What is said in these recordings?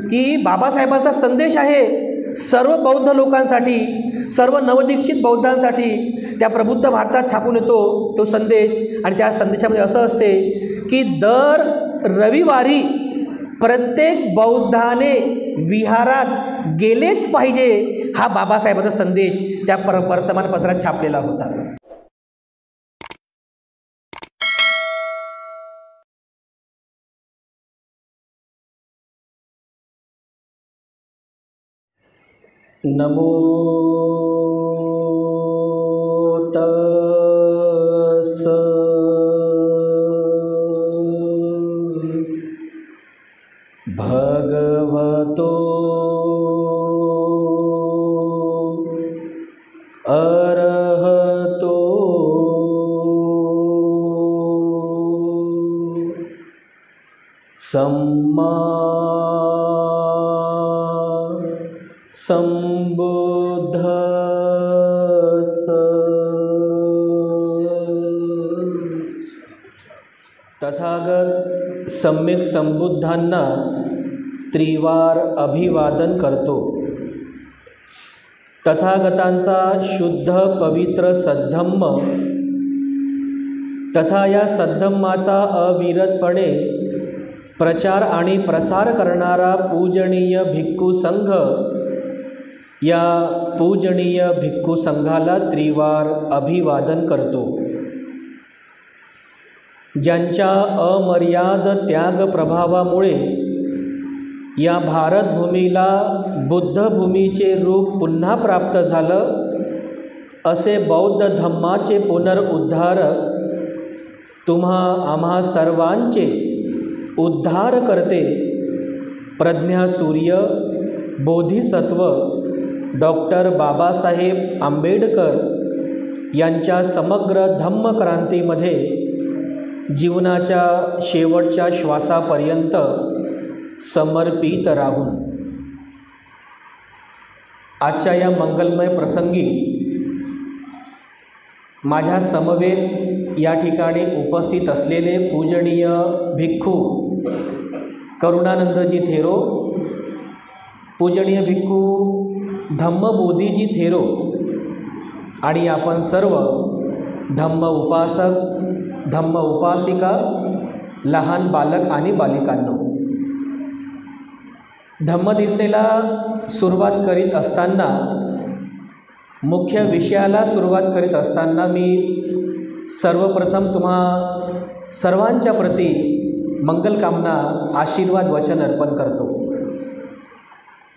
की बाबासाहेबांचा संदेश आहे सर्व बौद्ध लोकांसाठी, सर्व नवदीक्षित बौद्धांसाठी त्या प्रबुद्ध भारतात छापून येतो तो संदेश. आणि त्या संदेशामध्ये असं असते की दर रविवारी प्रत्येक बौद्धाने विहारात गेलेच पाहिजे, हा बाबासाहेबांचा संदेश त्या वर्तमानपत्रात छापलेला होता. नमो तस् भगवतो अरहतो सम्मा संबुद्धस्स. तथागत सम्यक संबुद्धांना त्रिवार अभिवादन करतो. तथागतांचा शुद्ध पवित्र सद्धम्म तथा या सद्धम्माचा अविरतपणे प्रचार आणि प्रसार करणारा पूजनीय भिक्खू संघ, या पूजनीय भिक्खू संघाला त्रिवार अभिवादन करतो. ज्यांच्या अमर्याद त्याग प्रभावामुळे या भारतभूमीला बुद्धभूमीचे रूप पुन्हा प्राप्त झालं, असे बौद्ध धम्माचे पुनरुद्धारक आम्हा सर्वांचे उद्धार करते प्रज्ञासूर्य बोधिसत्व डॉक्टर बाबासाहेब आंबेडकर यांच्या समग्र धम्मक्रांतीमध्ये जीवनाच्या शेवटच्या श्वासापर्यंत समर्पित राहून आजच्या या मंगलमय प्रसंगी माझ्या समवेत या ठिकाणी उपस्थित असलेले पूजनीय भिक्खू करुणानंदजी थेरो, पूजनीय भिक्खू धम्मबोधीजी थेरो आणि आपण सर्व धम्म उपासक, धम्म उपासिका, लहान बालक आणि बालिकांनो, धम्मदिसनेला सुरुवात करीत असताना, मुख्य विषयाला सुरुवात करीत असताना मी सर्वप्रथम तुम्हा सर्वांच्या प्रती मंगलकामना, आशीर्वाद वचन अर्पण करतो.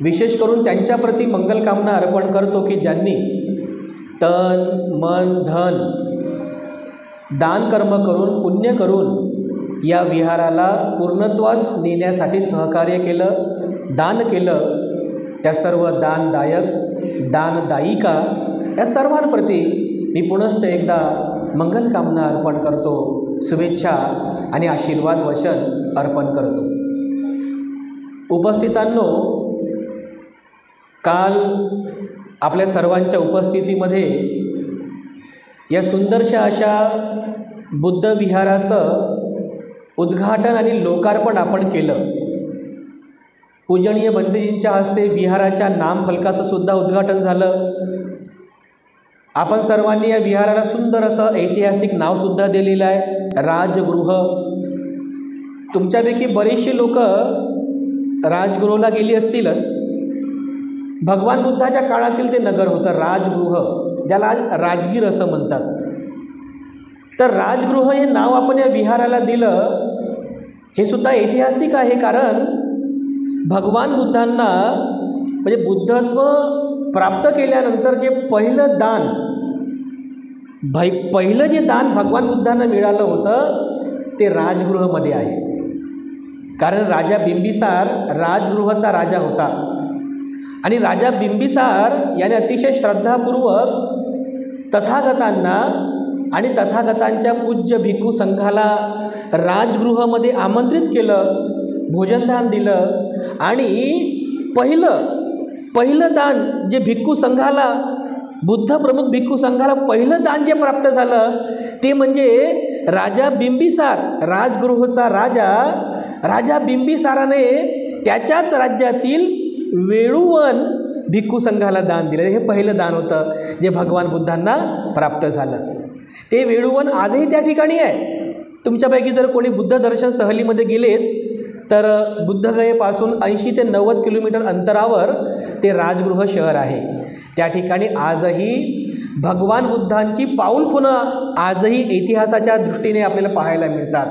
विशेष करून त्यांच्याप्रती मंगलकामना अर्पण करतो की ज्यांनी तन मन धन दान कर्म करून, पुण्य करून या विहाराला पूर्णत्वास नेण्यासाठी सहकार्य केलं, दान केलं. त्या सर्व दानदायक, दानदायिका त्या सर्वांप्रती मी पुनश्च एकदा मंगलकामना अर्पण करतो, शुभेच्छा आणि आशीर्वाद वचन अर्पण करतो. उपस्थितांनो, काल आपल्या सर्वांच्या उपस्थितीमध्ये या सुंदरशा अशा बुद्ध विहाराचं उद्घाटन आणि लोकार्पण आपण केलं. पूजनीय बंधूजींच्या हस्ते विहाराच्या नामफलकाचं सुद्धा उद्घाटन झालं. आपण सर्वांनी या विहाराला सुंदर असं ऐतिहासिक नावसुद्धा दिलेलं आहे, राजगृह. तुमच्यापैकी बरेचसे लोक राजगृहला गेली असतीलच. भगवान बुद्धाच्या काळातील ते नगर होतं राजगृह, ज्याला आज राजगीर असं म्हणतात. तर राजगृह हे नाव आपण या विहाराला दिलं, हे सुद्धा ऐतिहासिक आहे. कारण भगवान बुद्धांना म्हणजे बुद्धत्व प्राप्त केल्यानंतर जे पहिलं दान, पहिलं जे दान भगवान बुद्धांना मिळालं होतं ते राजगृहमध्ये आहे. कारण राजा बिंबिसार राजगृहाचा राजा होता आणि राजा बिंबिसार याने अतिशय श्रद्धापूर्वक तथागतांना आणि तथागतांच्या पूज्य भिक्खू संघाला राजगृहामध्ये आमंत्रित केलं, भोजनदान दिलं आणि पहिलं दान जे भिक्खू संघाला, बुद्ध प्रमुख भिक्खू संघाला पहिलं दान जे प्राप्त झालं ते म्हणजे राजा बिंबिसार, राजगृहचा राजा बिंबिसाराने त्याच्याच राज्यातील वेळुवन भिक्खू संघाला दान दिलं. हे पहिलं दान होतं जे भगवान बुद्धांना प्राप्त झालं. ते वेळुवन आजही त्या ठिकाणी आहे. तुमच्यापैकी जर कोणी बुद्ध दर्शन सहलीमध्ये गेलेत तर बुद्धगयेपासून 80 ते 90 किलोमीटर अंतरावर ते राजगृह शहर आहे. त्या ठिकाणी आजही भगवान बुद्धांची पाऊलखुणं आजही इतिहासाच्या दृष्टीने आपल्याला पाहायला मिळतात.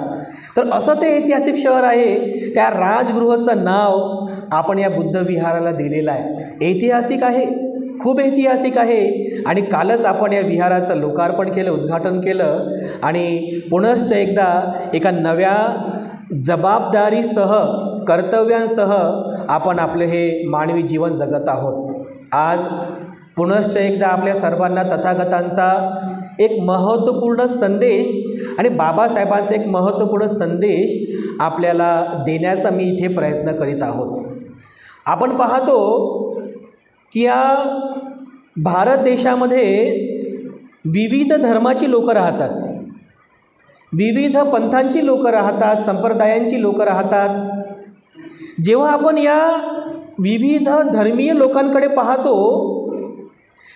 तर असं ते ऐतिहासिक शहर आहे. त्या राजगृहाचं नाव आपण या बुद्ध विहाराला दिलेलं आहे. ऐतिहासिक आहे, खूप ऐतिहासिक आहे. आणि कालच आपण या विहाराचं लोकार्पण केलं, उद्घाटन केलं आणि पुनश्च एकदा एका नव्या जबाबदारीसह, कर्तव्यांसह आपण आपले हे मानवी जीवन जगत आहोत. आज पुनश्च एकदा आपल्या सर्वांना तथागतांचा एक महत्त्वपूर्ण संदेश आणि बाबासाहेबांचा एक महत्त्वपूर्ण संदेश आपल्याला देण्याचा मी इथे प्रयत्न करीत आहोत. आपण पाहतो की या भारत देशामध्ये विविध धर्माची लोकं राहतात, विविध पंथांची लोकं राहतात, संप्रदायांची लोकं राहतात. जेव्हा आपण या विविध धर्मीय लोकांकडे पाहतो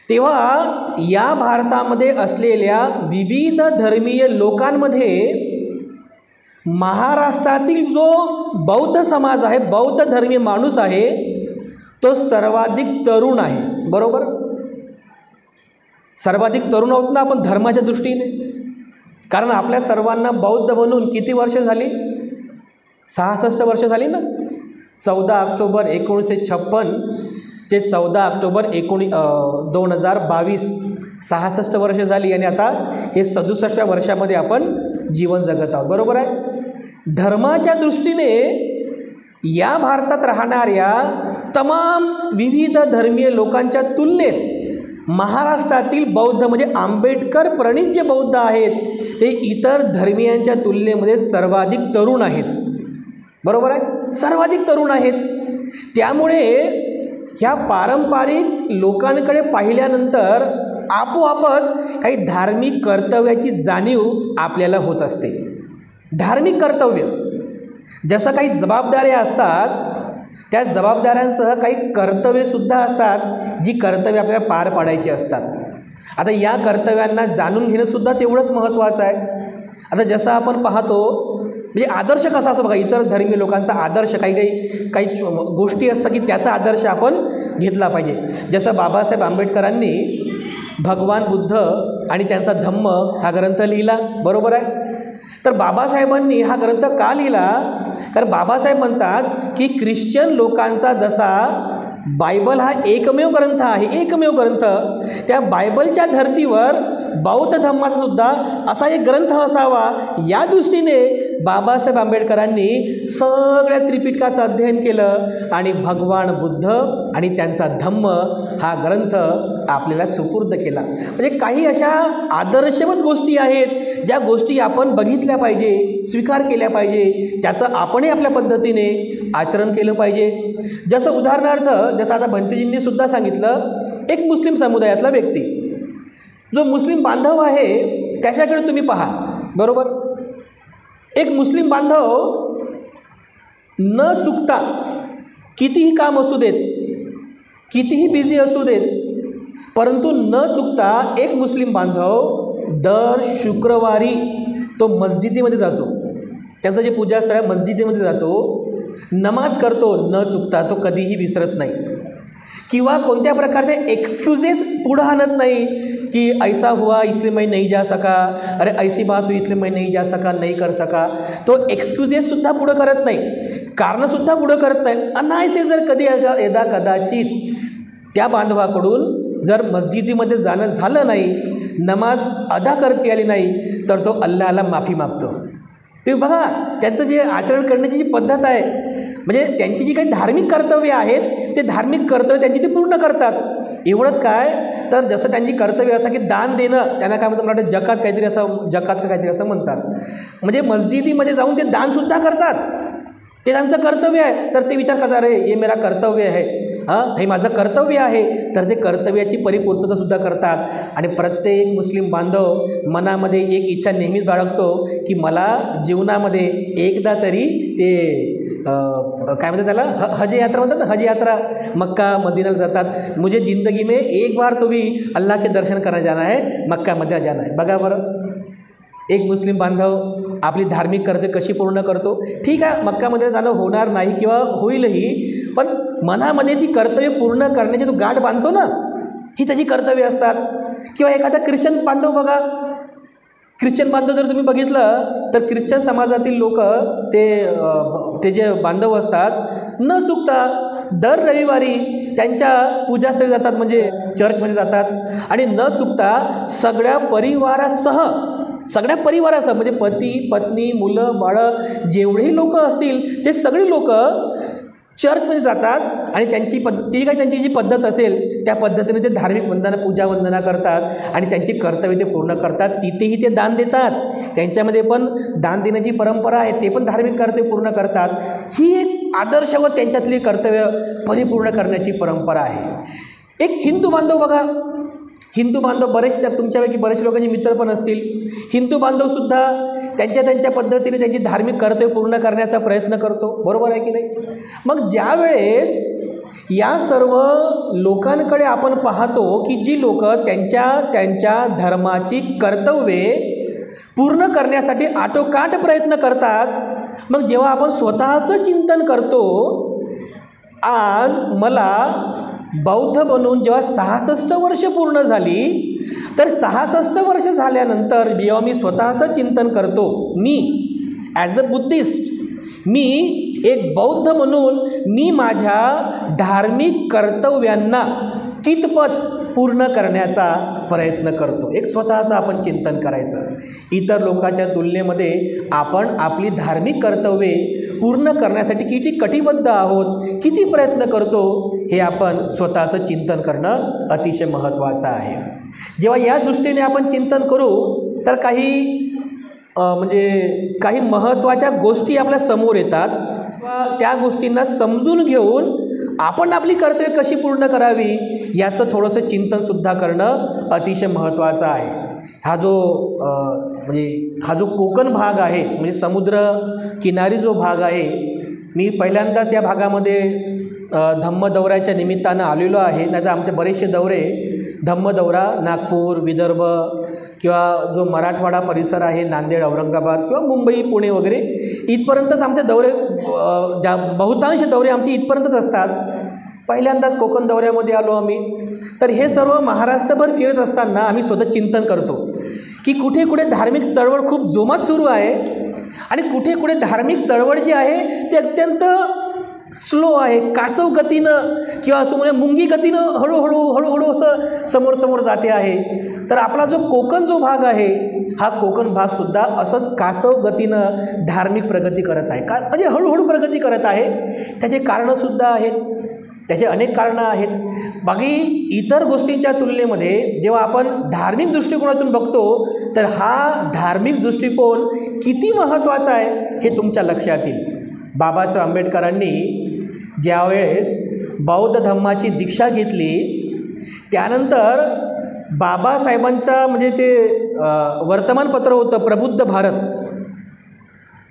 तेव्हा या भारतामध्ये असलेल्या विविध धर्मीय लोकांमध्ये महाराष्ट्रातील जो बौद्ध समाज आहे, बौद्ध धर्मीय माणूस आहे, तो सर्वाधिक तरुण आहे. बरोबर? सर्वाधिक तरुण आहोत ना आपण धर्माच्या दृष्टीने. कारण आपल्या सर्वांना बौद्ध बनून किती वर्ष झाली? 66 वर्ष झाली ना. 14 ऑक्टोबर 1956 ते 14 ऑक्टोबर 2022 66 वर्ष झाली. आणि आता हे 67व्या वर्षामध्ये आपण जीवन जगत आहोत. बरोबर आहे? धर्माच्या दृष्टीने या भारतात राहणाऱ्या तमाम विविध धर्मीय लोकांच्या तुलनेत महाराष्ट्रातील बौद्ध म्हणजे आंबेडकर प्रणीत जे बौद्ध आहेत ते इतर धर्मियांच्या तुलनेमध्ये सर्वाधिक तरुण आहेत. बरोबर आहे? सर्वाधिक तरुण आहेत. त्यामुळे ह्या पारंपरिक लोकांकडे पाहिल्यानंतर आपोआपच काही धार्मिक कर्तव्याची जाणीव आपल्याला होत असते. धार्मिक कर्तव्य जसं काही जबाबदाऱ्या असतात त्या जबाबदाऱ्यांसह काही कर्तव्यसुद्धा असतात, जी कर्तव्य आपल्याला पार पाडायची असतात. आता या कर्तव्यांना जाणून घेणंसुद्धा तेवढंच महत्त्वाचं आहे. आता जसं आपण पाहतो म्हणजे आदर्श कसा असतो बघा, इतर धर्मीय लोकांचा आदर्श काही गोष्टी असतात की त्याचा आदर्श आपण घेतला पाहिजे. जसं बाबासाहेब आंबेडकरांनी भगवान बुद्ध आणि त्यांचा धम्म हा ग्रंथ लिहिला. बरोबर आहे? तर बाबासाहेबांनी हा ग्रंथ का लिहिला? कारण बाबासाहेब म्हणतात की ख्रिश्चन लोकांचा जसा बायबल हा एकमेव ग्रंथ आहे, एकमेव ग्रंथ, त्या बायबलच्या धर्तीवर बौद्ध धर्माचा सुद्धा असा एक ग्रंथ असावा. या दृष्टीने बाबासाहेब आंबेडकरांनी सगळ्या त्रिपिटकाचं अध्ययन केलं आणि भगवान बुद्ध आणि त्यांचा धम्म हा ग्रंथ आपल्याला सुपूर्द केला. म्हणजे काही अशा आदर्शवत गोष्टी आहेत ज्या गोष्टी आपण बघितल्या पाहिजे, स्वीकार केल्या पाहिजे, त्याचं आपणही आपल्या पद्धतीने आचरण केलं पाहिजे. जसं उदाहरणार्थ जसं आता भंतेजींनी सुद्धा सांगितलं, एक मुस्लिम समुदायातला व्यक्ती जो मुस्लिम बांधव आहे त्याच्याकडे तुम्ही पहा. बरोबर? एक मुस्लिम बांधव न चुकता कितीही काम असू देत, कितीही बिझी असू देत, परंतु न चुकता एक मुस्लिम बांधव दर शुक्रवारी तो मस्जिदीमध्ये जातो. त्याचं जे पूजास्थळ आहे मस्जिदीमध्ये जातो, नमाज करतो न चुकता, तो कधीही विसरत नाही. किंवा कोणत्या प्रकारचे एक्सक्यूजेस पुढं आणत नाही कि ऐसा हुआ इसलिए मैं नहीं जा सका, अरे ऐसी बात हुई इसलिए मैं नहीं जा सका, नहीं कर सका. तो एक्सक्यूजेससुद्धा पुढं करत नाही, कारणंसुद्धा पुढं करत नाही. अनायसे जर कधी यदा कदाचित त्या बांधवाकडून जर मस्जिदीमध्ये जाणं झालं नाही, नमाज अदा करता आली नाही, तर तो अल्लाहला माफी मागतो. तुम्ही बघा त्यांचं जे आचरण करण्याची जी पद्धत आहे, म्हणजे त्यांची जी काही धार्मिक कर्तव्य आहेत ते धार्मिक कर्तव्य त्यांची ते पूर्ण करतात. एवढंच काय, तर जसं त्यांची कर्तव्य असं की दान देणं, त्यांना काय म्हणतात, मला वाटतं जकात काहीतरी असं, जकात का काहीतरी असं म्हणतात. म्हणजे मस्जिदीमध्ये जाऊन ते दानसुद्धा करतात, ते त्यांचं कर्तव्य आहे. तर ते विचार करतात, अरे हे मेरा कर्तव्य आहे. हे माझं कर्तव्य आहे, तर ते कर्तव्याची परिपूर्ततासुद्धा करतात. आणि प्रत्येक मुस्लिम बांधव मनामध्ये एक इच्छा नेहमीच बाळगतो की मला जीवनामध्ये एकदा तरी ते काय म्हणतात त्याला हज यात्रा म्हणतात ना, हज यात्रा मक्का मदीनाला जातात. मुझे ज़िंदगी में एक बार तो भी अल्लाह के दर्शन करने जाना है, मक्का मदीना जाना है. बघा बरं, एक मुस्लिम बांधव आपली धार्मिक कर्तव्य कशी पूर्ण करतो. ठीक आहे, मक्कामध्ये जाणं होणार नाही किंवा होईलही, पण मनामध्ये ती कर्तव्य पूर्ण करण्याची तो गाठ बांधतो ना, ही त्याची कर्तव्य असतात. किंवा एखादा ख्रिश्चन बांधव बघा, ख्रिश्चन बांधव जर तुम्ही बघितलं तर ख्रिश्चन समाजातील लोक ते जे बांधव असतात न चुकता दर रविवारी त्यांच्या पूजास्थळी जातात, म्हणजे चर्चमध्ये जातात आणि न चुकता सगळ्या परिवारासह म्हणजे पती पत्नी मुलं बाळं जेवढेही लोक असतील ते सगळी लोक चर्चमध्ये जातात आणि त्यांची जी पद्धत असेल त्या पद्धतीने ते धार्मिक पूजा वंदना करतात आणि त्यांची कर्तव्य ते पूर्ण करतात. तिथेही ते दान देतात, त्यांच्यामध्ये पण दान देण्याची परंपरा आहे, ते पण धार्मिक कर्तव्य पूर्ण करतात. ही एक आदर्श व त्यांच्यातली कर्तव्य परिपूर्ण करण्याची परंपरा आहे. एक हिंदू बांधव बघा, हिंदू बांधव बरेचसे तुमच्यापैकी बरेच लोकांचे मित्र पण असतील. हिंदू बांधवसुद्धा त्यांच्या पद्धतीने त्यांची धार्मिक कर्तव्य पूर्ण करण्याचा प्रयत्न करतो, बरोबर आहे की नाही. मग ज्या वेळेस या सर्व लोकांकडे आपण पाहतो की जी लोक त्यांच्या धर्माची कर्तव्ये पूर्ण करण्यासाठी आटोकाट प्रयत्न करतात, मग जेव्हा आपण स्वतःचं चिंतन करतो, आज मला बौद्ध बनून जेव्हा 66 वर्ष पूर्ण झाली, तर 66 वर्ष झाल्यानंतर जेव्हा मी स्वतःचं चिंतन करतो, मी ॲज अ बुद्धिस्ट, मी एक बौद्ध म्हणून मी माझ्या धार्मिक कर्तव्यांना कितपत पूर्ण करण्याचा प्रयत्न करतो. एक स्वतःचं आपण चिंतन करायचं. इतर लोकांच्या तुलनेमध्ये आपण आपली धार्मिक कर्तव्ये पूर्ण करण्यासाठी किती कटिबद्ध आहोत, किती प्रयत्न करतो, हे आपण स्वतःचं चिंतन करणं अतिशय महत्त्वाचं आहे. जेव्हा या दृष्टीने आपण चिंतन करू तर काही महत्त्वाच्या गोष्टी आपल्या समोर येतात. त्या गोष्टींना समजून घेऊन आपण आपली कर्तव्य कशी पूर्ण करावी याचं थोडंसं चिंतनसुद्धा करणं अतिशय महत्त्वाचं आहे. हा जो कोकण भाग आहे, म्हणजे समुद्र किनारी जो भाग आहे, मी पहिल्यांदाच या भागामध्ये धम्म दौऱ्याच्या निमित्तानं आलेलो आहे. नाही तर आमचे बरेचसे दौरे धम्म दौरा नागपूर, विदर्भ किंवा जो मराठवाडा परिसर आहे, नांदेड, औरंगाबाद किंवा मुंबई, पुणे वगैरे इथपर्यंतच आमचे दौरे, बहुतांश दौरे आमचे इथपर्यंतच असतात. पहिल्यांदाच कोकण दौऱ्यामध्ये आलो आम्ही. तर हे सर्व महाराष्ट्रभर फिरत असताना आम्ही स्वतः चिंतन करतो की कुठे कुठे धार्मिक चळवळ खूप जोमात सुरू आहे आणि कुठे कुठे धार्मिक चळवळ जी आहे ती अत्यंत स्लो आहे, कासव गतीनं किंवा असं म्हणजे मुंगी गतीनं हळूहळू असं समोर जाते आहे. तर आपला जो कोकण जो भाग आहे, हा कोकण भागसुद्धा असंच कासव गतीनं धार्मिक प्रगती करत आहे, म्हणजे हळूहळू प्रगती करत आहे. त्याचे कारणंसुद्धा आहेत, त्याचे अनेक कारणं आहेत. बाकी इतर गोष्टींच्या तुलनेमध्ये जेव्हा आपण धार्मिक दृष्टिकोनातून बघतो तर हा धार्मिक दृष्टिकोन किती महत्त्वाचा आहे हे तुमच्या लक्षात येईल. बाबासाहेब आंबेडकरांनी ज्यावेळेस बौद्ध धम्माची दीक्षा घेतली, त्यानंतर बाबासाहेबांचा म्हणजे ते वर्तमानपत्र होतं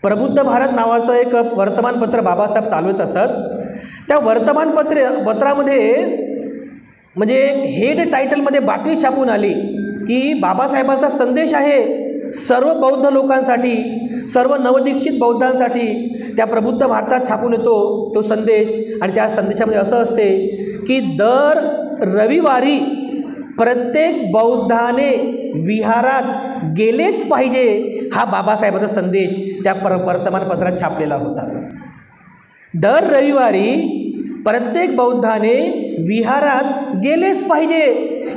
प्रबुद्ध भारत नावाचं एक वर्तमानपत्र बाबासाहेब चालवत असत. त्या वर्तमानपत्रामध्ये म्हणजे हेड टायटलमध्ये बातमी छापून आली की बाबासाहेबांचा संदेश आहे सर्व बौद्ध लोकांसाठी, सर्व नवदीक्षित बौद्धांसाठी. त्या प्रबुद्ध भारतात छापून येतो तो संदेश आणि त्या संदेशामध्ये असं असते की दर रविवारी प्रत्येक बौद्धाने विहारात गेलेच पाहिजे, हा बाबासाहेबांचा संदेश त्या वर्तमानपत्रात छापलेला होता. दर रविवारी प्रत्येक बौद्धाने विहारात गेलेच पाहिजे,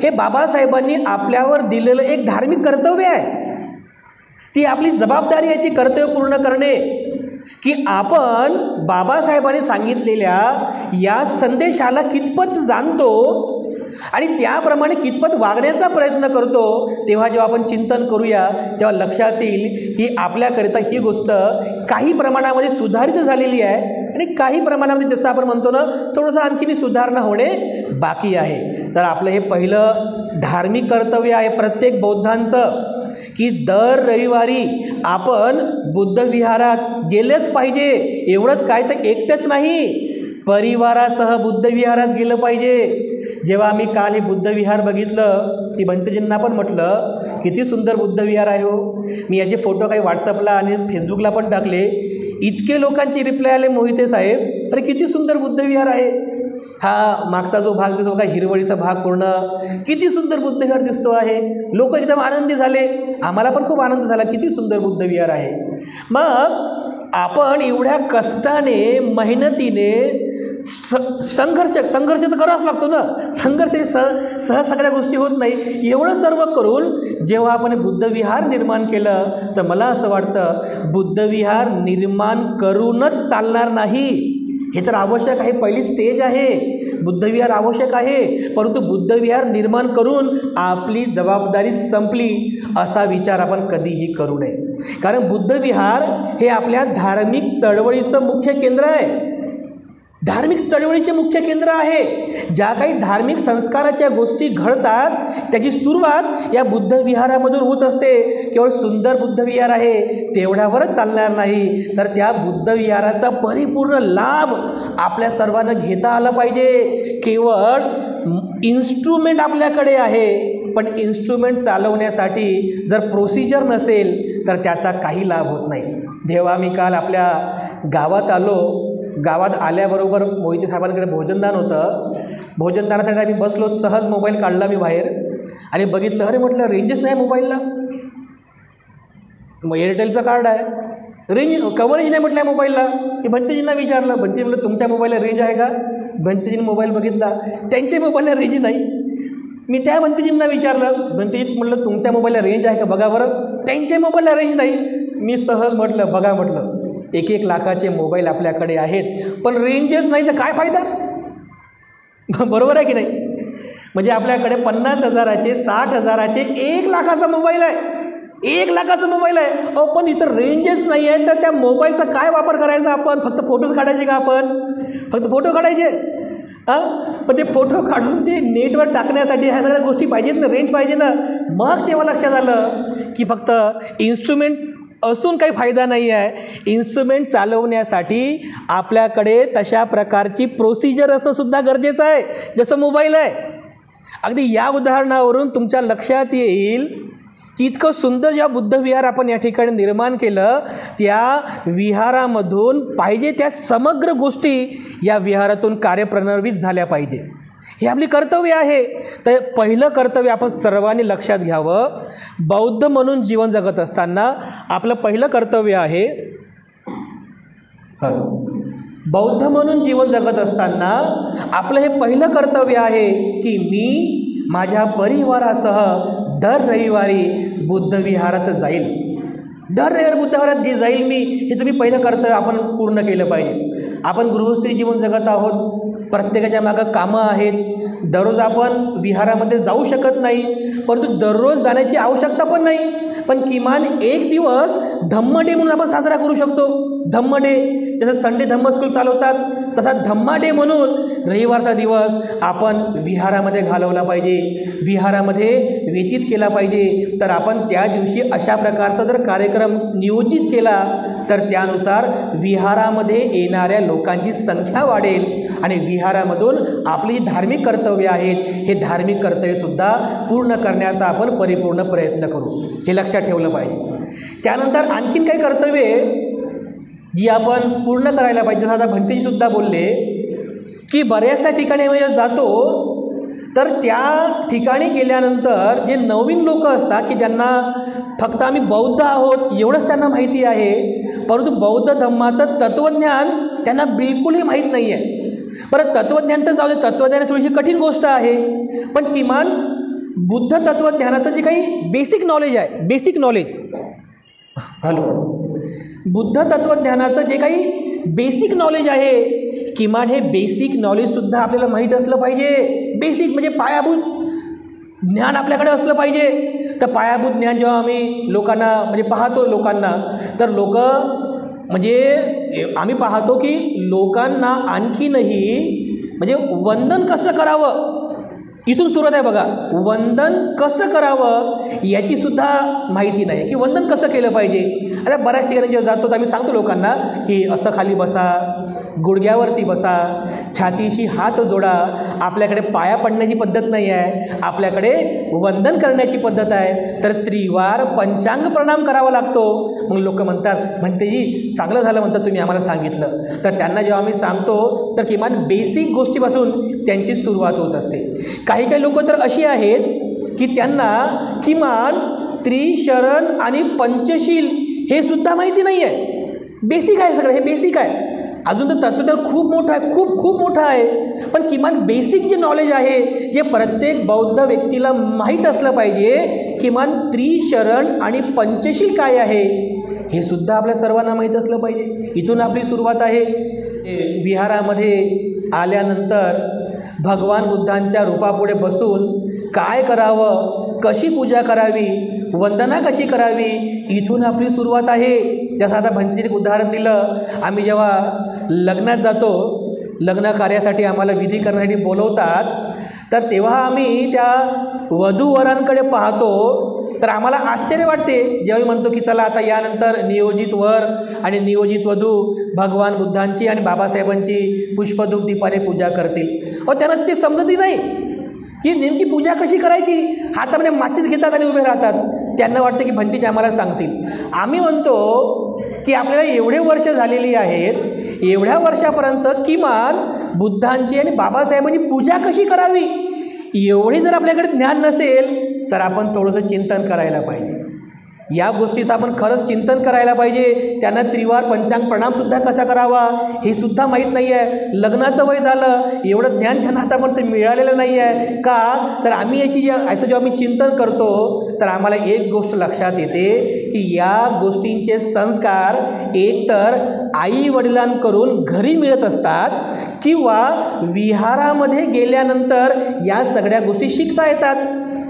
हे बाबासाहेबांनी आपल्यावर दिलेलं एक धार्मिक कर्तव्य आहे. ती आपली जबाबदारी आहे, ती कर्तव्य पूर्ण करणे, की आपण बाबासाहेबांनी सांगितलेल्या या संदेशाला कितपत जाणतो आणि त्याप्रमाणे कितपत वागण्याचा प्रयत्न करतो. तेव्हा जेव्हा आपण चिंतन करूया तेव्हा लक्षात येईल की आपल्याकरिता ही गोष्ट काही प्रमाणामध्ये सुधारित झालेली आहे आणि काही प्रमाणामध्ये जसं आपण म्हणतो ना थोडंसं आणखीन सुधारणा होणे बाकी आहे. तर आपलं हे पहिलं धार्मिक कर्तव्य आहे प्रत्येक बौद्धांचं की दर रविवारी आपण बुद्ध विहारात गेलेच पाहिजे. एवढंच काय तर एकटंच नाही, परिवारासह बुद्ध विहारात गेलं पाहिजे. जेव्हा आम्ही काल हे बुद्ध विहार बघितलं ती भंतेजींना पण म्हटलं किती सुंदर बुद्ध विहार आहे हो. मी याचे फोटो काही व्हॉट्सअपला आणि फेसबुकला पण टाकले. इतके लोकांची रिप्लाय आले, मोहिते साहेब अरे किती सुंदर बुद्ध विहार आहे. हा मागचा जो भाग दिसतो का हिरवळीचा भाग पूर्ण किती सुंदर बुद्ध विहार दिसतो आहे. लोक एकदम आनंदी झाले, आम्हाला पण खूप आनंद झाला, किती सुंदर बुद्ध विहार आहे. मग आपण एवढ्या कष्टाने मेहनतीने संघर्ष तर करावाच लागतो ना. संघर्ष सहज सगळ्या गोष्टी होत नाही. एवढं सर्व करून जेव्हा आपण बुद्ध विहार निर्माण केलं तर मला असं वाटतं बुद्ध विहार निर्माण करूनच चालणार नाही. हे तर आवश्यक आहे, पहिली स्टेज आहे, बुद्धविहार आवश्यक आहे. परंतु बुद्धविहार निर्माण करून आपली जबाबदारी संपली असा विचार आपण कधीही करू नये. कारण बुद्धविहार हे आपल्या धार्मिक चळवळीचं मुख्य केंद्र आहे. धार्मिक चळवळीचे मुख्य केंद्र आहे. ज्या काही धार्मिक संस्काराच्या गोष्टी घडतात त्याची सुरुवात या बुद्धविहारामधून होत असते. केवळ सुंदर बुद्धविहार आहे तेवढ्यावरच चालणार नाही, तर त्या बुद्धविहाराचा परिपूर्ण लाभ आपल्या सर्वांना घेता आला पाहिजे. केवळ इन्स्ट्रुमेंट आपल्याकडे आहे, पण इन्स्ट्रुमेंट चालवण्यासाठी जर प्रोसिजर नसेल तर त्याचा काही लाभ होत नाही. जेव्हा मी काल आपल्या गावात आलो, गावात आल्याबरोबर मोहिते साहेबांकडे भोजनदान होतं. भोजनदानासाठी आम्ही बसलो, सहज मोबाईल काढला मी बाहेर आणि बघितलं, अरे म्हटलं रेंजच नाही मोबाईलला. मग एअरटेलचं कार्ड आहे, रेंज कवरेज नाही म्हटलं मोबाईलला. मी भंतेजींना विचारलं, भंतेजी म्हटलं तुमच्या मोबाईलला रेंज आहे का. भंतेजींनी मोबाईल बघितला, त्यांच्या मोबाईलला रेंज नाही. मी त्या भंतेजींना विचारलं, भंतेजी म्हटलं तुमच्या मोबाईलला रेंज आहे का बघा बरं. त्यांच्या मोबाईलला रेंज नाही. मी सहज म्हटलं बघा म्हटलं 1-1 लाखाचे मोबाईल आपल्याकडे आहेत पण रेंजच नाही तर काय फायदा. बरोबर आहे की नाही. म्हणजे आपल्याकडे 50,000चे 60,000चे 1 लाखाचा मोबाईल आहे, 1 लाखाचा मोबाईल आहे. अहो पण इथं रेंजच नाही आहे तर त्या मोबाईलचा काय वापर करायचा आपण. फक्त फोटोज काढायचे का आपण, फक्त फोटो काढायचे. हां पण ते फोटो काढून ते नेटवर टाकण्यासाठी ह्या सगळ्या गोष्टी पाहिजेत ना, रेंज पाहिजे ना. मग तेव्हा लक्षात आलं की फक्त इन्स्ट्रुमेंट असून काही फायदा नाही आहे. इन्स्ट्रुमेंट चालवण्यासाठी आपल्याकडे तशा प्रकारची प्रोसिजर असणंसुद्धा गरजेचं आहे जसं मोबाईल आहे. अगदी या उदाहरणावरून तुमच्या लक्षात येईल की इतकं सुंदर जेव्हा बुद्धविहार आपण या ठिकाणी निर्माण केलं त्या विहारामधून पाहिजे त्या समग्र गोष्टी या विहारातून कार्यप्रणालीत झाल्या पाहिजे. हे आपली कर्तव्य आहे. तर पहिलं कर्तव्य आपण सर्वांनी लक्षात घ्यावं. बौद्ध म्हणून जीवन जगत असताना आपलं पहिलं कर्तव्य आहे, बौद्ध म्हणून जीवन जगत असताना आपलं हे पहिलं कर्तव्य आहे की मी माझ्या परिवारासह दर रविवारी बुद्धविहारात जाईल. दर रविवारी बुद्धविहारात जाईल मी. हे तुम्ही पहिलं कर्तव्य आपण पूर्ण केलं पाहिजे. आपण गृहस्थी जीवन जगत आहोत, प्रत्येकाच्या मागं कामं आहेत, दररोज आपण विहारामध्ये जाऊ शकत नाही, परंतु दररोज जाण्याची आवश्यकता पण नाही. पण किमान एक दिवस धम्म डे म्हणून आपण साजरा करू शकतो. धम्म डे जसं संडे धम्म स्कूल चालवतात तसा धम्मा डे म्हणून रविवारचा दिवस आपण विहारामध्ये घालवला पाहिजे, विहारामध्ये व्यतीत केला पाहिजे. तर आपण त्या दिवशी अशा प्रकारचा जर कार्यक्रम नियोजित केला तर त्यानुसार विहारामध्ये येणाऱ्या लोकांची संख्या वाढेल आणि विहारामधून आपली धार्मिक कर्तव्य आहेत हे धार्मिक कर्तव्यसुद्धा पूर्ण करण्याचा आपण परिपूर्ण प्रयत्न करू. हे लक्षात ठेवलं पाहिजे. त्यानंतर आणखीन काही कर्तव्ये जी आपण पूर्ण करायला पाहिजे. आता भंतेजीसुद्धा बोलले की बऱ्याचशा ठिकाणी म्हणजे जातो तर त्या ठिकाणी गेल्यानंतर जे नवीन लोक असतात की ज्यांना फक्त आम्ही बौद्ध आहोत एवढंच त्यांना माहिती आहे, परंतु बौद्ध धम्माचं तत्त्वज्ञान त्यांना बिलकुलही माहीत नाही आहे. बरं तत्त्वज्ञान तर जाऊ दे, तत्त्वज्ञान थोडीशी कठीण गोष्ट आहे, पण किमान बुद्ध तत्त्वज्ञानाचं जे काही बेसिक नॉलेज आहे, बेसिक नॉलेज बुद्ध तत्त्वज्ञानाचं जे काही बेसिक नॉलेज आहे किमान हे बेसिक नॉलेजसुद्धा आपल्याला माहीत असलं पाहिजे. बेसिक म्हणजे पायाभूत ज्ञान आपल्याकडे असलं पाहिजे. तर पायाभूत ज्ञान जेव्हा आम्ही लोकांना म्हणजे पाहतो लोकांना तर लोक म्हणजे आम्ही पाहतो की लोकांना आणखीनही म्हणजे वंदन कसं करावं इथून सुरुवात आहे बघा. वंदन कसं करावं याची सुद्धा माहिती नाही की वंदन कसं केलं पाहिजे. आता बऱ्याच ठिकाणी जेव्हा जातो तर आम्ही सांगतो लोकांना की असं खाली बसा, गुडघ्यावरती बसा, छातीशी हात जोडा. आपल्याकडे पाया पडण्याची पद्धत नाही आहे, आपल्याकडे वंदन करण्याची पद्धत आहे. तर त्रिवार पंचांग प्रणाम करावा लागतो. मग लोक म्हणतात भंतेजी चांगलं झालं म्हणतात तुम्ही आम्हाला सांगितलं. तर त्यांना जेव्हा आम्ही सांगतो तर किमान बेसिक गोष्टीपासून त्यांची सुरुवात होत असते. काही काही लोक तर अशी आहेत की त्यांना किमान त्रिशरण आणि पंचशील हे सुद्धा माहिती नाही आहे. बेसिक आहे सगळं, हे बेसिक आहे. अजून तर तत्त्वज्ञान खूप मोठं आहे, खूप खूप मोठं आहे. पण किमान बेसिक जे नॉलेज आहे जे प्रत्येक बौद्ध व्यक्तीला माहीत असलं पाहिजे. किमान त्रिशरण आणि पंचशील काय आहे हे सुद्धा आपल्या सर्वांना माहीत असलं पाहिजे. इथून आपली सुरुवात आहे. विहारामध्ये आल्यानंतर भगवान बुद्धांच्या रूपापुढे बसून काय करावं, कशी पूजा करावी, वंदना कशी करावी, इथून आपली सुरुवात आहे. जसं आता भंतेजीने उदाहरण दिलं, आम्ही जेव्हा लग्नात जातो, लग्न कार्यासाठी आम्हाला विधी करण्यासाठी बोलवतात, तर तेव्हा आम्ही त्या वधूवरांकडे पाहतो तर आम्हाला आश्चर्य वाटते. जेव्हा म्हणतो की चला आता यानंतर नियोजित वर आणि नियोजित वधू भगवान बुद्धांची आणि बाबासाहेबांची पुष्पधूप दीपाने पूजा करतील. त्यांना ते समजतही नाही की नेमकी पूजा कशी करायची. हातामध्ये माचीस घेतात आणि उभे राहतात. त्यांना वाटतं की भंतेजी आम्हाला सांगतील. आम्ही म्हणतो की आपल्याला एवढे वर्ष झालेली आहेत, एवढ्या वर्षापर्यंत किमान बुद्धांची आणि बाबासाहेबांची पूजा कशी करावी एवढी जर आपल्याकडे ज्ञान नसेल तर आपण थोडंसं चिंतन करायला पाहिजे. या गोष्टीचं आपण खरंच चिंतन करायला पाहिजे. त्यांना त्रिवार पंचांग प्रणामसुद्धा कसा करावा हे सुद्धा माहीत नाही आहे. लग्नाचं वय झालं, एवढं ज्ञान त्यांना आतापर्यंत मिळालेलं नाही आहे. का तर आम्ही याचं जेव्हा आम्ही चिंतन करतो तर आम्हाला एक गोष्ट लक्षात येते की या गोष्टींचे संस्कार एकतर आई वडिलांकडून घरी मिळत असतात किंवा विहारामध्ये गेल्यानंतर या सगळ्या गोष्टी शिकता येतात.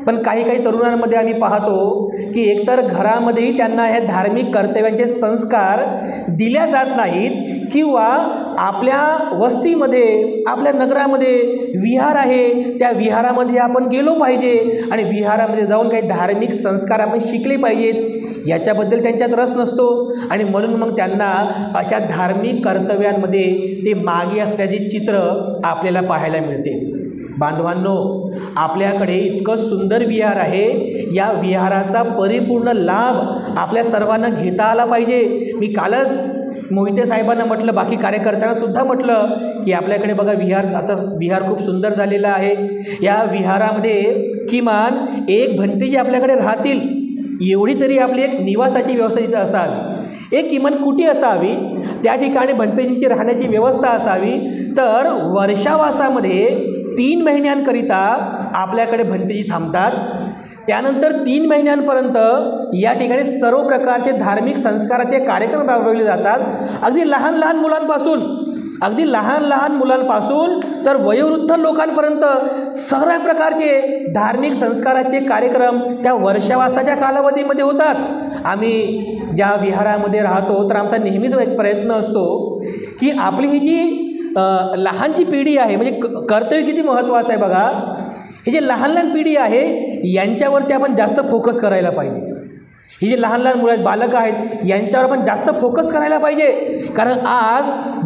पण काही काही तरुणांमध्ये आम्ही पाहतो की एकतर घरामध्येही त्यांना हे धार्मिक कर्तव्यांचे संस्कार दिल्या जात नाहीत किंवा आपल्या वस्तीमध्ये, आपल्या नगरामध्ये विहार आहे, त्या विहारामध्ये आपण गेलो पाहिजे आणि विहारामध्ये जाऊन काही धार्मिक संस्कार आपण शिकले पाहिजेत याच्याबद्दल त्यांच्यात रस नसतो. आणि म्हणून मग त्यांना अशा धार्मिक कर्तव्यांमध्ये ते मागे असल्याचे चित्र आपल्याला पाहायला मिळते. बांधवांनो, आपल्याकडे इतकं सुंदर विहार आहे, या विहाराचा परिपूर्ण लाभ आपल्या सर्वांना घेता आला पाहिजे. मी कालच मोहिते साहेबांना म्हटलं, बाकी कार्यकर्त्यांना सुद्धा म्हटलं की आपल्याकडे बघा विहार खूप सुंदर झालेला आहे. या विहारामध्ये किमान एक भंतेजी आपल्याकडे राहतील एवढी तरी आपली एक निवासाची व्यवस्था इथं असावी, एक किमान कुटी असावी, त्या ठिकाणी भंतेजींची राहण्याची व्यवस्था असावी. तर वर्षावासामध्ये 3 महिन्यांकरिता आपल्याकडे भंतेजी थांबतात. त्यानंतर 3 महिन्यांपर्यंत या ठिकाणी सर्व प्रकारचे धार्मिक संस्काराचे कार्यक्रम राबवले जातात. अगदी लहान लहान मुलांपासून तर वयोवृद्ध लोकांपर्यंत सगळ्या प्रकारचे धार्मिक संस्काराचे कार्यक्रम त्या वर्षावासाच्या कालावधीमध्ये होतात. आम्ही ज्या विहारामध्ये राहतो तर आमचा नेहमीच एक प्रयत्न असतो की आपली ही जी लहानची पिढी आहे, म्हणजे कर्तव्य किती महत्त्वाचं आहे बघा. ही जी लहान पिढी आहे यांच्यावरती आपण जास्त फोकस करायला पाहिजे. ही जी लहान मुलं आहेत, बालकं आहेत, यांच्यावर आपण जास्त फोकस करायला पाहिजे. कारण आज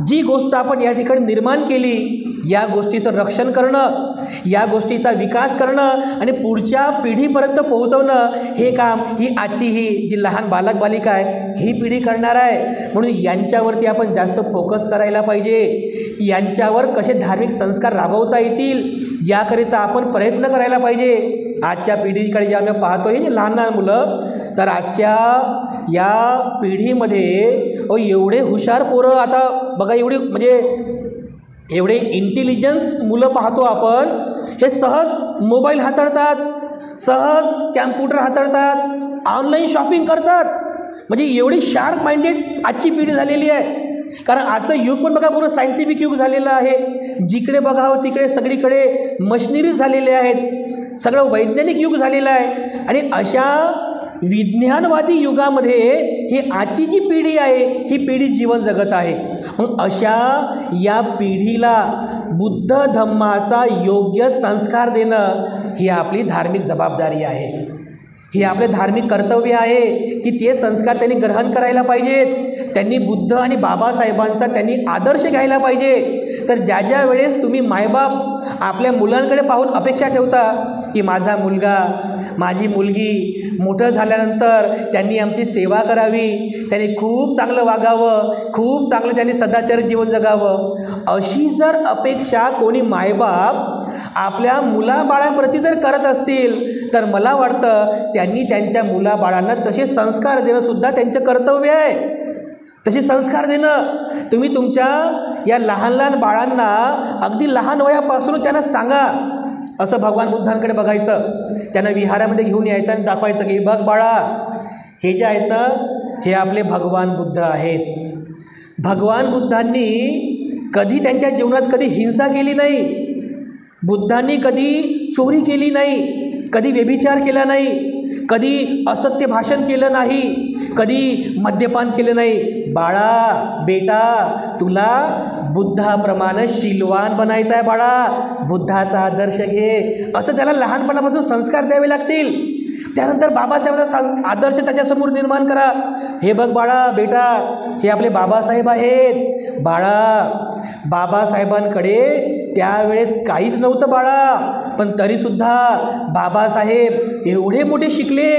जी गोष्ट आपण या ठिकाणी निर्माण केली, या गोष्टीचं रक्षण करणं, या गोष्टीचा विकास करणं आणि पुढच्या पिढीपर्यंत पोहोचवणं हे काम ही आजची ही जी लहान बालक बालिका आहे ही पिढी करणार आहे. म्हणून यांच्यावरती आपण जास्त फोकस करायला पाहिजे. यांच्यावर कसे धार्मिक संस्कार राबवता येतील याकरिता आपण प्रयत्न करायला पाहिजे. आजच्या पिढीकडे जे आम्ही पाहतो हे जे लहान मुलं, तर आजच्या या पिढीमध्ये एवढे हुशार पोरं आता बघा, एवढे इंटेलिजन्स मुलं पाहतो आपण. हे सहज मोबाईल हाताळतात, सहज कॅम्प्युटर हाताळतात, ऑनलाईन शॉपिंग करतात. म्हणजे एवढी शार्प माइंडेड आजची पिढी झालेली आहे. कारण आजचं युग पण बघा पूर्ण सायंटिफिक युग झालेलं आहे. जिकडे बघावं तिकडे सगळीकडे मशिनरीज झालेले आहेत, सगळं वैज्ञानिक युग झालेलं आहे. आणि अशा विज्ञानवादी युगामध्ये ही आजची जी पिढी आहे ही पिढी जीवन जगत आहे. मग अशा या पिढीला बुद्ध धम्माचा योग्य संस्कार देणं ही आपली धार्मिक जबाबदारी आहे. हे आपले धार्मिक कर्तव्य आहे की ते संस्कार त्यांनी ग्रहण करायला पाहिजेत. त्यांनी बुद्ध आणि बाबासाहेबांचा त्यांनी आदर्श घ्यायला पाहिजे. तर ज्या ज्या वेळेस तुम्ही मायबाप आपल्या मुलांकडे पाहून अपेक्षा ठेवता की माझा मुलगा माझी मुलगी मोठं झाल्यानंतर त्यांनी आमची सेवा करावी, त्यांनी खूप चांगलं वागावं, खूप चांगलं त्यांनी सदाचारी जीवन जगावं, अशी जर अपेक्षा कोणी मायबाप आपल्या मुलाबाळांप्रती जर करत असतील तर मला वाटतं त्यांनी त्यांच्या मुलाबाळांना तसे संस्कार देणंसुद्धा त्यांचं कर्तव्य आहे. तसे संस्कार देणं. तुम्ही तुमच्या या लहान लहान बाळांना अगदी लहान वयापासून त्यांना सांगा. असं भगवान बुद्धांकडे बघायचं, त्यांना विहारामध्ये घेऊन यायचं आणि दाखवायचं की बघ बाळा, हे जे आहेत ना हे आपले भगवान बुद्ध आहेत. भगवान बुद्धांनी कधी त्यांच्या जीवनात कधी हिंसा केली नाही. बुद्धांनी कधी चोरी केली नाही, कधी व्यभिचार केला नाही, कधी असत्य भाषण केलं नाही, कधी मद्यपान केलं नाही. बाळा बेटा, तुला बुद्धाप्रमाणे शीलवान बनायचं आहे बाळा, बुद्धाचा आदर्श घे, असं त्याला लहानपणापासून संस्कार द्यावे लागतील. त्यानंतर बाबासाहेबांचा आदर्श त्याच्यासमोर निर्माण करा. हे बघ बाळा बेटा, हे आपले बाबासाहेब आहेत. बाळा, बाबासाहेबांकडे त्यावेळेस काहीच नव्हतं बाळा, पण तरीसुद्धा बाबासाहेब एवढे मोठे शिकले,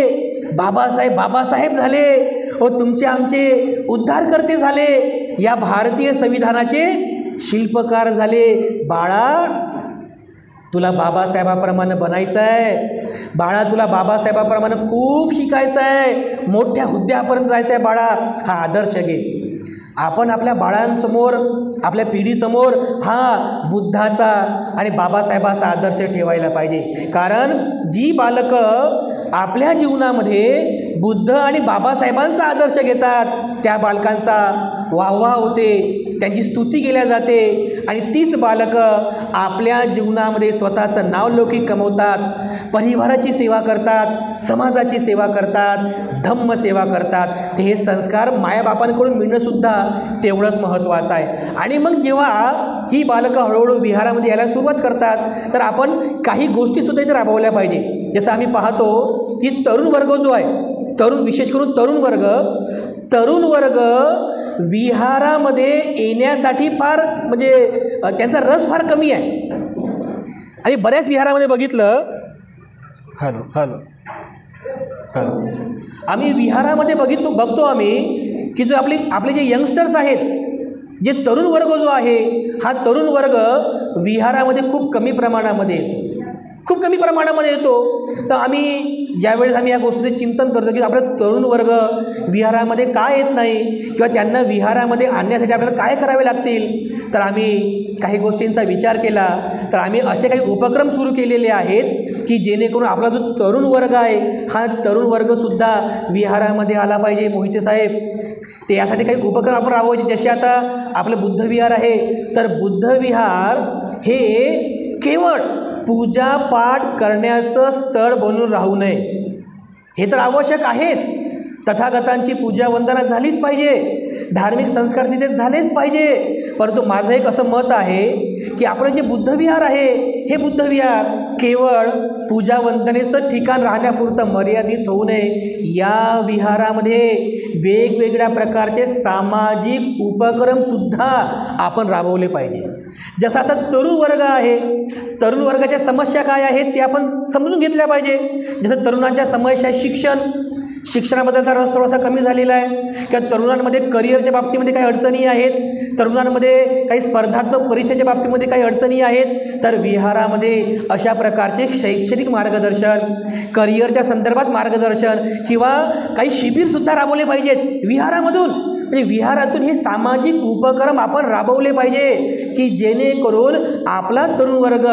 बाबासाहेब झाले व तुमचे आमचे उद्धारकर्ते झाले, या भारतीय संविधानाचे शिल्पकार झाले. बाळा, तुला बाबासाहेबाप्रमाणे बनायचं आहे. बाळा, तुला बाबासाहेबाप्रमाणे खूप शिकायचं आहे, मोठ्या हुद्द्यापर्यंत जायचं आहे. बाळा, हा आदर्श घे. आपण आपल्या बाळांसमोर, आपल्या पिढीसमोर हा बुद्धाचा आणि बाबासाहेबाचा आदर्श ठेवायला पाहिजे. कारण जी बालकं आपल्या जीवनामध्ये बुद्ध आणि बाबासाहेबांचा आदर्श घेतात त्या बालकांचा वाहवा होते, त्यांची स्तुती केल्या जाते आणि तीच बालकं आपल्या जीवनामध्ये स्वतःचं नाव लौकिक कमवतात, परिवाराची सेवा करतात, समाजाची सेवा करतात, धम्म सेवा करतात. ते हे संस्कार मायाबापांकडून मिळणंसुद्धा तेवढंच महत्त्वाचं आहे. आणि मग जेव्हा ही बालकं हळूहळू विहारामध्ये यायला सुरुवात करतात तर आपण काही गोष्टीसुद्धा इथे राबवल्या पाहिजे. जसं आम्ही पाहतो की तरुण वर्ग जो आहे, विशेष करून तरुण वर्ग विहारामध्ये येण्यासाठी फार म्हणजे त्यांचा रस फार कमी आहे. आणि बऱ्याच विहारामध्ये बघितलं, आम्ही विहारामध्ये बघतो आम्ही की जो आपले जे यंगस्टर्स आहेत, जे तरुण वर्ग जो आहे, हा तरुण वर्ग विहारामध्ये खूप कमी प्रमाणामध्ये येतो. तर ज्यावेळेस आम्ही या गोष्टीचे चिंतन करतो की आपला तरुण वर्ग विहारामध्ये का येत नाही किंवा त्यांना विहारामध्ये आणण्यासाठी आपल्याला काय करावे लागतील, तर आम्ही काही गोष्टींचा विचार केला. तर आम्ही असे काही उपक्रम सुरू केलेले आहेत की जेणेकरून आपला जो तरुण वर्ग आहे हा तरुण वर्गसुद्धा विहारामध्ये आला पाहिजे. मोहिते साहेब, ते यासाठी काही उपक्रम आपण राबवायचे. जसे आता आपलं बुद्ध विहार आहे, तर बुद्ध विहार हे केवळ पूजा पाठ करण्याचं स्थळ बनून राहू नये. हे तर आवश्यक आहेच. तथागतांची पूजा वंदना झालीच पाहिजे, धार्मिक संस्कार तिथे झालेच पाहिजे. परंतु माझं एक असं मत आहे की आपलं जे बुद्ध विहार आहे, हे बुद्ध विहार केवळ पूजा वंदनेचं ठिकाण राहण्यापुरतं मर्यादित होऊ नये. या विहारामध्ये वेगवेगळ्या प्रकारचे सामाजिक उपक्रमसुद्धा आपण राबवले पाहिजे. जसं आता तरुण वर्ग आहे, तरुण वर्गाच्या समस्या काय आहेत ते आपण समजून घेतल्या पाहिजे. जसं तरुणांच्या समस्या शिक्षणाबद्दलचा रस थोडासा कमी झालेला आहे, किंवा तरुणांमध्ये करिअरच्या बाबतीमध्ये काही अडचणी आहेत, तरुणांमध्ये काही स्पर्धात्मक परीक्षेच्या बाबतीमध्ये काही अडचणी आहेत. तर विहारामध्ये अशा प्रकारचे शैक्षणिक मार्गदर्शन, करिअरच्या संदर्भात मार्गदर्शन किंवा काही शिबिरसुद्धा राबवले पाहिजेत विहारामधून. म्हणजे विहारातून हे सामाजिक उपक्रम आपण राबवले पाहिजे की जेणेकरून आपला तरुण वर्ग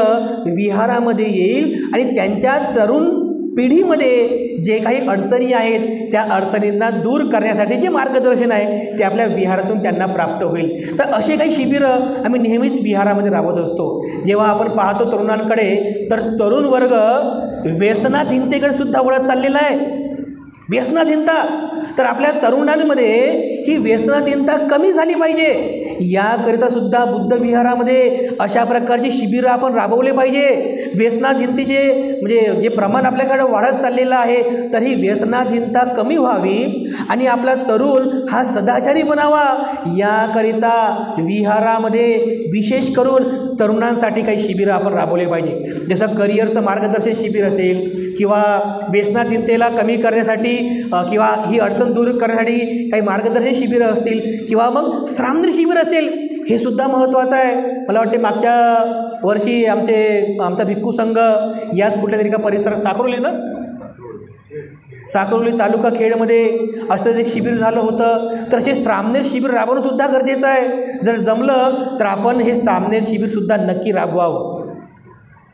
विहारामध्ये येईल आणि त्यांच्या तरुण पिढीमध्ये जे काही अडचणी आहेत त्या अडचणींना दूर करण्यासाठी जे मार्गदर्शन आहे ते आपल्या विहारातून त्यांना प्राप्त होईल. तर असे काही शिबिरं आम्ही नेहमीच विहारामध्ये राबवत असतो. जेव्हा आपण पाहतो तरुणांकडे, तर तरुण वर्ग व्यसनाधीनतेकडे सुद्धा वळत चाललेला आहे. व्यसनाधीनता. तर आपल्या तरुणांमध्ये ही व्यसनाधीनता कमी झाली पाहिजे, याकरिता सुद्धा बुद्ध विहारामध्ये अशा प्रकारची शिबिरं आपण राबवले पाहिजे. व्यसनाधीनतेचे म्हणजे जे प्रमाण आपल्याकडे वाढत चाललेलं आहे, तर ही व्यसनाधीनता कमी व्हावी आणि आपला तरुण हा सदाचारी बनावा, याकरिता विहारामध्ये विशेष करून तरुणांसाठी काही शिबिरं आपण राबवले पाहिजे. जसं करिअरचं मार्गदर्शन शिबिर असेल किंवा व्यसनाधीनतेला कमी करण्यासाठी किंवा ही अडचण दूर करण्यासाठी काही मार्गदर्शन शिबिरं असतील किंवा मग श्रामणेर शिबिर असेल, हे सुद्धा महत्त्वाचं आहे. मला वाटते मागच्या वर्षी आमचा भिक्खू संघ याच कुठल्या तरी का परिसरात साकोली तालुका खेडमध्ये असं एक शिबिर झालं होतं. तर असे श्रामणेर शिबिर राबवणं सुद्धा गरजेचं आहे. जर जमलं तर आपण हे श्रामणेर शिबिरसुद्धा नक्की राबवावं.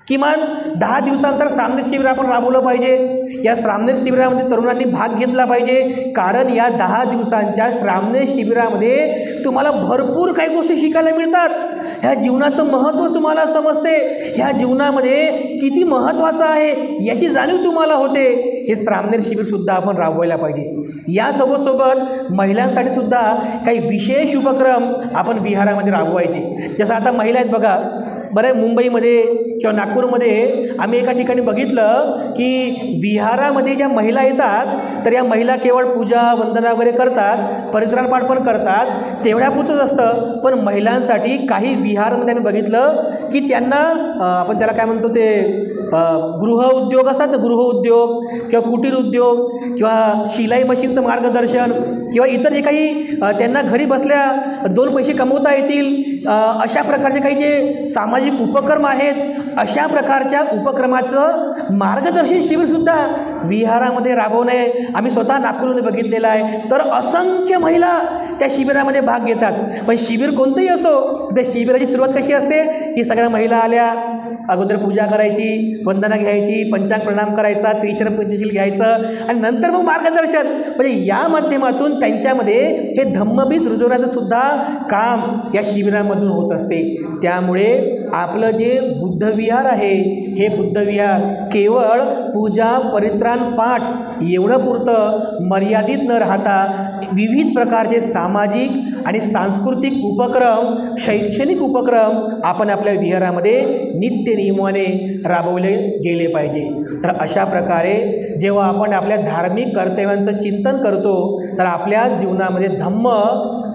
किमान 10 दिवसांतर श्रामणेर शिबिर आपण राबवलं पाहिजे. या श्रामणेर शिबिरामध्ये तरुणांनी भाग घेतला पाहिजे, कारण या 10 दिवसांच्या श्रामणेर शिबिरामध्ये तुम्हाला भरपूर काही गोष्टी शिकायला मिळतात. ह्या जीवनाचं महत्त्व तुम्हाला समजते, ह्या जीवनामध्ये किती महत्त्वाचं आहे याची जाणीव तुम्हाला होते. हे श्रामणेर शिबिरसुद्धा आपण राबवायला पाहिजे. यासोबत महिलांसाठी सुद्धा काही विशेष उपक्रम आपण विहारामध्ये राबवायचे. जसं आता महिला आहेत बघा, बरं मुंबईमध्ये किंवा नागपूरमध्ये आम्ही एका ठिकाणी बघितलं की विहारामध्ये ज्या महिला येतात तर या महिला केवळ पूजा वंदना वगैरे करतात, परित्राण पाठ पण करतात, तेवढ्यापुरतंच असतं. पण महिलांसाठी काही विहारमध्ये आम्ही बघितलं की त्यांना आपण त्याला काय म्हणतो ते गृह उद्योग असतात ना, गृह उद्योग किंवा कुटीर उद्योग किंवा शिलाई मशीनचं मार्गदर्शन किंवा इतर जे काही त्यांना घरी बसल्या 2 पैसे कमवता येतील अशा प्रकारचे काही जे सामाजिक उपक्रम आहेत, अशा प्रकारच्या उपक्रमाचं मार्गदर्शन शिबिरसुद्धा विहारामध्ये राबवणे आम्ही स्वतः नागपूरमध्ये बघितलेलं आहे. तर असंख्य महिला त्या शिबिरामध्ये भाग घेतात. पण शिबिर कोणतंही असो, त्या शिबिराची सुरुवात कशी असते की सगळ्या महिला आल्या, अगोदर पूजा करायची, वंदना घ्यायची, पंचांग प्रणाम करायचा, त्रिशरण पंचशील घ्यायचं आणि नंतर मग मार्गदर्शन. म्हणजे या माध्यमातून त्यांच्यामध्ये हे धम्मबीज रुजवण्याचं सुद्धा काम या शिबिरामधून होत असते. त्यामुळे आपलं जे बुद्धविहार आहे, हे बुद्धविहार केवळ पूजा परित्राण पाठ एवढं पुरतं मर्यादित न राहता विविध प्रकारचे सामाजिक आणि सांस्कृतिक उपक्रम, शैक्षणिक उपक्रम आपण आपल्या विहारामध्ये नित्य नियमाने राबवले गेले पाहिजे. तर अशा प्रकारे जेव्हा आपण आपल्या धार्मिक कर्तव्यांचं चिंतन करतो तर आपल्या जीवनामध्ये धम्म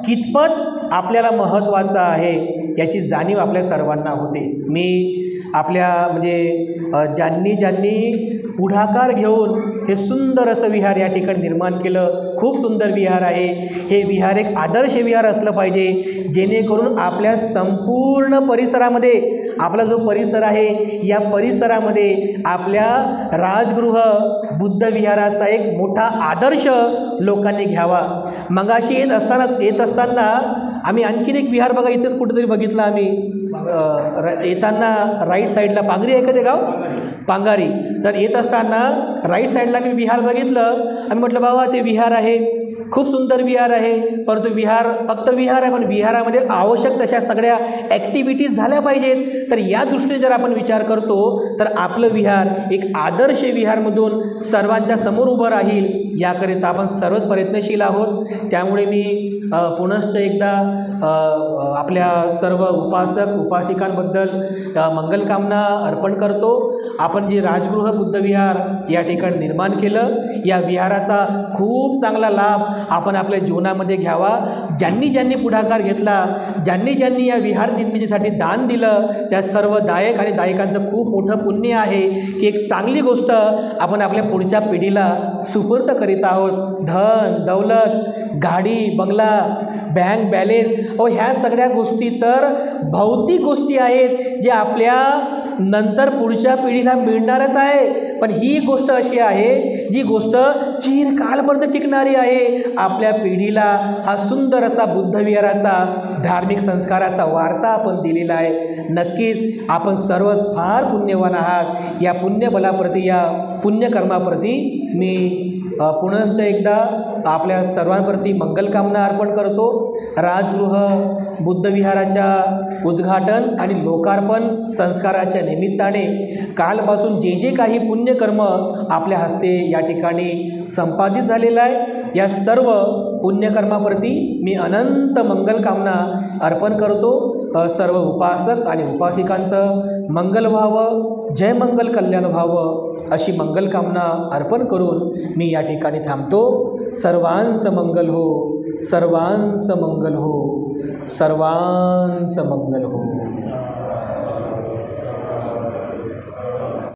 कितपत आपल्याला महत्त्वाचं आहे याची जाणीव आपल्या सर्वांना होते. मी आपल्या म्हणजे ज्यांनी पुढाकार घेऊन हे सुंदर असं विहार या ठिकाणी निर्माण केलं, खूप सुंदर विहार आहे. हे विहार एक आदर्श विहार असलं पाहिजे, जेणेकरून आपल्या संपूर्ण परिसरामध्ये, आपला जो परिसर आहे या परिसरामध्ये आपल्या राजगृह बुद्ध विहाराचा एक मोठा आदर्श लोकांनी घ्यावा. मगाशी येत असताना आम्ही आणखीन एक विहार बघा इथेच कुठेतरी बघितलं आम्ही. येताना राईट साईडला पांगरी आहे का ते गाव, पांगारी. तर येत असताना राईट साईडला मी विहार बघितलं. आम्ही म्हटलं बाबा ते विहार आहे, खूप सुंदर विहार आहे, परंतु विहार फक्त विहार आहे, पण विहारामध्ये आवश्यक तशा सगळ्या ॲक्टिव्हिटीज झाल्या पाहिजेत. तर या दृष्टीने जर आपण विचार करतो तर आपलं विहार एक आदर्श विहारमधून सर्वांच्या समोर उभं राहील, याकरिता आपण सर्वच प्रयत्नशील आहोत. त्यामुळे मी पुनश्च एकदा आपल्या सर्व उपासक उपासिकांबद्दल मंगलकामना अर्पण करतो. आपण जे राजगृह बुद्धविहार या ठिकाणी निर्माण केलं, या विहाराचा खूप चांगला लाभ आपण आपल्या जीवनामध्ये घ्यावा. ज्यांनी पुढाकार घेतला, ज्यांनी या विहार निर्मितीसाठी दान दिलं, त्या सर्व दायक आणि दायिकांचं खूप मोठं पुण्य आहे की एक चांगली गोष्ट आपण आपल्या पुढच्या पिढीला सुपूर्द करीत आहोत. धन दौलत, गाडी बंगला, बँक बॅलेन्स, ह्या सगळ्या गोष्टी तर भौतिक गोष्टी आहेत जे आपल्या नंतर पुढच्या पिढीला मिळणारच आहे. पण ही गोष्ट अशी आहे जी गोष्ट चिरकालपर्यंत टिकणारी आहे. आपल्या पिढीला हा सुंदर असा बुद्धविहाराचा धार्मिक संस्काराचा वारसा आपण दिलेला आहे. नक्कीच आपण सर्वच फार पुण्यवान आहात. या पुण्यबलाप्रती, या पुण्यकर्माप्रती मी पुनश्च एकदा आपल्या सर्वांप्रती मंगलकामना अर्पण करतो. राजगृह बुद्धविहाराच्या उद्घाटन आणि लोकार्पण संस्काराच्या निमित्ताने कालपासून जे जे काही पुण्यकर्म आपल्या हस्ते या ठिकाणी संपादित झालेलं आहे, या सर्व पुण्यकर्माप्रती मी अनंत मंगलकामना अर्पण करतो. सर्व उपासक आणि उपासिकांचं मंगल व्हावं, जय मंगल कल्याण व्हावं अशी मंगलकामना अर्पण करून मी या ठिकाणी थांबतो. सर्वांचं मंगल हो, सर्वांचं मंगल हो, सर्वांचं मंगल हो.